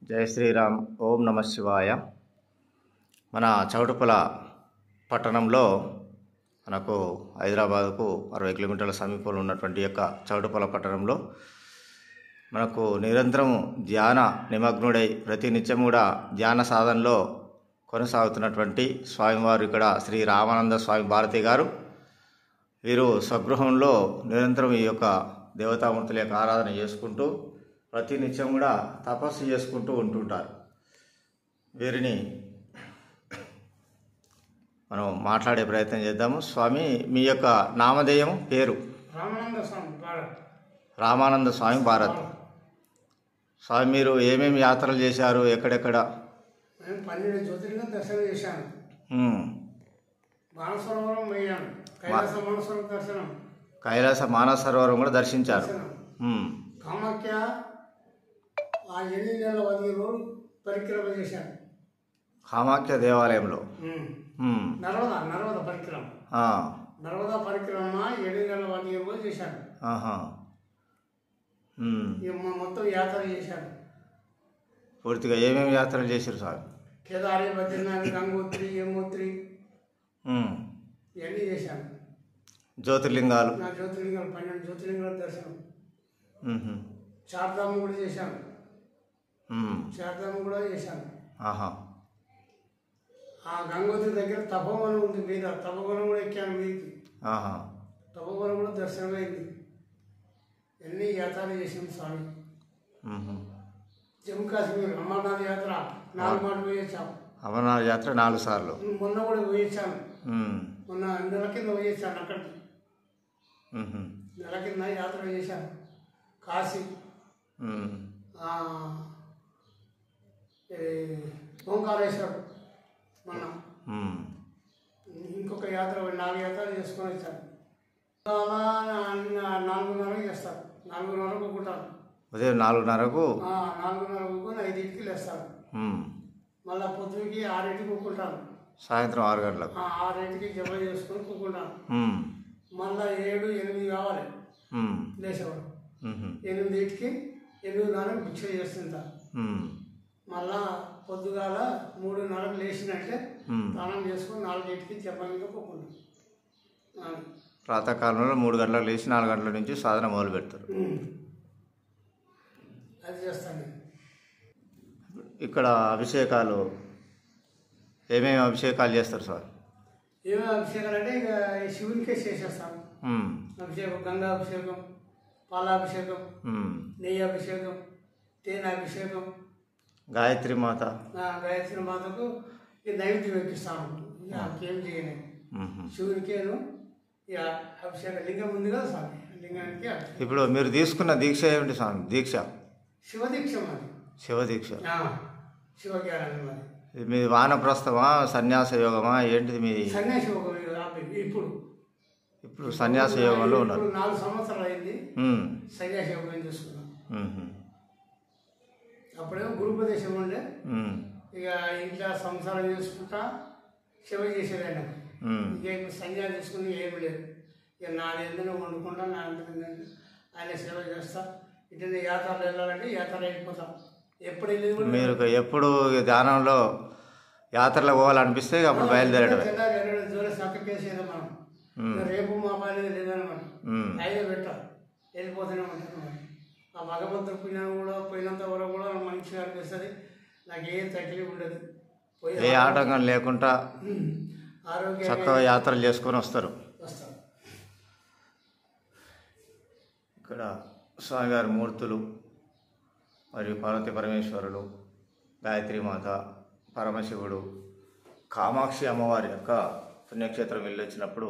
జై శ్రీరామ్. ఓం నమ శివాయ. మన చౌటుప్పల పట్టణంలో మనకు హైదరాబాద్కు 60 కిలోమీటర్ల సమీపంలో ఉన్నటువంటి యొక్క చౌటుప్పల పట్టణంలో మనకు నిరంతరం ధ్యాన నిమగ్నుడై ప్రతినిత్యం కూడా ధ్యాన సాధనలో కొనసాగుతున్నటువంటి స్వామివారు ఇక్కడ శ్రీ రామానంద స్వామి భారతి గారు. వీరు స్వగృహంలో నిరంతరం ఈ యొక్క దేవతామూర్తుల యొక్క ఆరాధన చేసుకుంటూ ప్రతినిత్యం కూడా తపస్సు చేసుకుంటూ ఉంటుంటారు. వీరిని మనం మాట్లాడే ప్రయత్నం చేద్దాము. స్వామి, మీ యొక్క నామధేయం, పేరు? రామానంద స్వామి భారత్. స్వామి, మీరు ఏమేమి యాత్రలు చేశారు? ఎక్కడెక్కడ? 12 జ్యోతిర్లింగం దర్శనం చేశాను. మానసరోవరం పోయాను. మానసరోవరం దర్శనం. కైలాస మానసరోవరం కూడా దర్శించారు. కామాఖ్య 8 నెలల 10 రోజులు పరిక్రమ చేశాను. కామాఖ్య దేవాలయంలో నర్మదా పరిక్రమ. నర్మదా పరిక్రమ 7 నెలల 10 రోజులు చేశాను. మొత్తం యాత్ర చేశాను. పూర్తిగా ఏమేమి యాత్రలు చేశారు సార్? కేదారి, బద్రీనాథ్, గంగోత్రి, యమునోత్రి ఇవన్నీ చేశాను. జ్యోతిర్లింగాలు? నా జ్యోతిర్లింగాలు 12 జ్యోతిర్లింగాల దర్శనం. చార్ధామ్ కూడా చేశాను. చార్ధామ్ కూడా చేశాను. ఆ గంగోత్రి దగ్గర తపోవనం ఉంది, మీద తపోవనం కూడా ఎక్కాను. మీదకి తపోవనం కూడా దర్శనం అయింది. ఎన్ని యాత్రలు చేసాను స్వామి. జమ్మూ కాశ్మీర్ అమర్నాథ్ యాత్ర 4 మార్లు పోయొచ్చాము. అమర్నాథ్ యాత్ర 4 సార్లు. మొన్న కూడా పోయొచ్చాను. మొన్న నెల కింద పోయొచ్చాను. అక్కడికి నెల కింద యాత్ర చేశాను. కాశీ, ఓంకారేశ్వరం మొన్న. ఇంకొక యాత్ర 4 యాత్రలు చేసుకొని వచ్చాను. 4:30 చేస్తాను. 4:30 ఒక్కుంటాను. ఉదయం 4:30కు 5కి లేస్తాను. మళ్ళీ పొద్దుకి 6కి ఒక్కుంటాను. సాయంత్రం 6 గంటలకు 6కి జమ చేసుకొని ఒక్కుంటాను. మళ్ళీ 7, 8 కావాలి లేచేవాడు. 8కి 8:30 భిక్ష చేస్తుంటా. మళ్ళా పొద్దుగాల 3:30 లేచినట్టే స్నానం చేసుకొని 4కి జపంగా ఒక్కుంటాను. ప్రాతకాలంలో 3 గంటలకు లేచి 4 గంటల నుంచి సాధన మొదలు పెడతారు. అది చేస్తాను. ఇక్కడ అభిషేకాలు ఏమేమి అభిషేకాలు చేస్తారు సార్? ఏమేమి అభిషేకాలు అంటే ఇక శివునికే చేసేస్తాను. అభిషేకం, గంగా అభిషేకం, పాలాభిషేకం, నెయ్యి అభిషేకం, తేనె అభిషేకం. గాయత్రి మాత, గాయత్రి మాతకు ఈ నైవేద్యం ఎక్కిస్తాను. ఏం చేయను. శివునికేను ఇక అభిషేకం. లింగం ఉంది కదా స్వామి, లింగానికి. ఇప్పుడు మీరు తీసుకున్న దీక్ష ఏమిటి స్వామి? దీక్ష శివదీక్ష మరి. శివదీక్ష, శివజ్ఞానం మరి. మీ వానప్రస్థమా, సన్యాస యోగమా, ఏంటిది మీ? సన్యాస యోగం. ఇప్పుడు సన్యాస యోగంలో ఉన్నారు. 4 సంవత్సరాలు అయింది సన్యాస యోగం చేసుకున్నాం. అప్పుడేమో గురుపదేశం ఉండే. ఇక ఇంట్లో సంసారం చేసుకుంటా సేవ చేసేది ఆయన. ఇక ఇప్పుడు సన్యాసం తీసుకుని ఏమి లేదు. ఇక నా ఎందుకు వండుకుంటా, నా ఎందుకు ఆయన సేవ చేస్తా. ఇటు యాత్రలు వెళ్ళాలంటే యాత్ర వెళ్ళిపోతాం. ఎప్పుడు వెళ్ళేది మీరు ఎప్పుడు ధ్యానంలో యాత్రలో పోవాలనిపిస్తే అప్పుడు బయలుదేరడం. జోరే సక్కకేసేది మనం. రేపు మా పని లేదనమాట. ఐదో పెట్టా వెళ్ళిపోతూనే ఉంటాను. ఆ భగవంతుడు పుణ్యం కూడా పోయినంత వరకు కూడా మంచిగా అనిపిస్తుంది. నాకు ఏం తగిలి ఉండదు. ఏ ఆటంకం లేకుండా చక్కగా యాత్రలు చేసుకొని వస్తారు. ఇక్కడ స్వామివారి మూర్తులు మరియు పార్వతీ పరమేశ్వరులు, గాయత్రి మాత, పరమశివుడు, కామాక్షి అమ్మవారి యొక్క పుణ్యక్షేత్రం వెళ్ళొచ్చినప్పుడు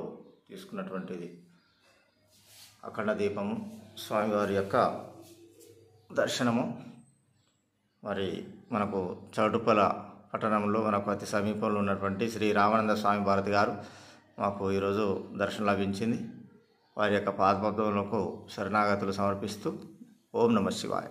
తీసుకున్నటువంటిది అఖండ దీపము, స్వామివారి యొక్క దర్శనము. మరి మనకు చౌటుప్పల పట్టణంలో మనకు అతి సమీపంలో ఉన్నటువంటి శ్రీ రామానంద స్వామి భారతి గారు మాకు ఈరోజు దర్శనం లభించింది. వారి యొక్క పాదపద్మములకు శరణాగతులు సమర్పిస్తూ ఓం నమ శివాయ.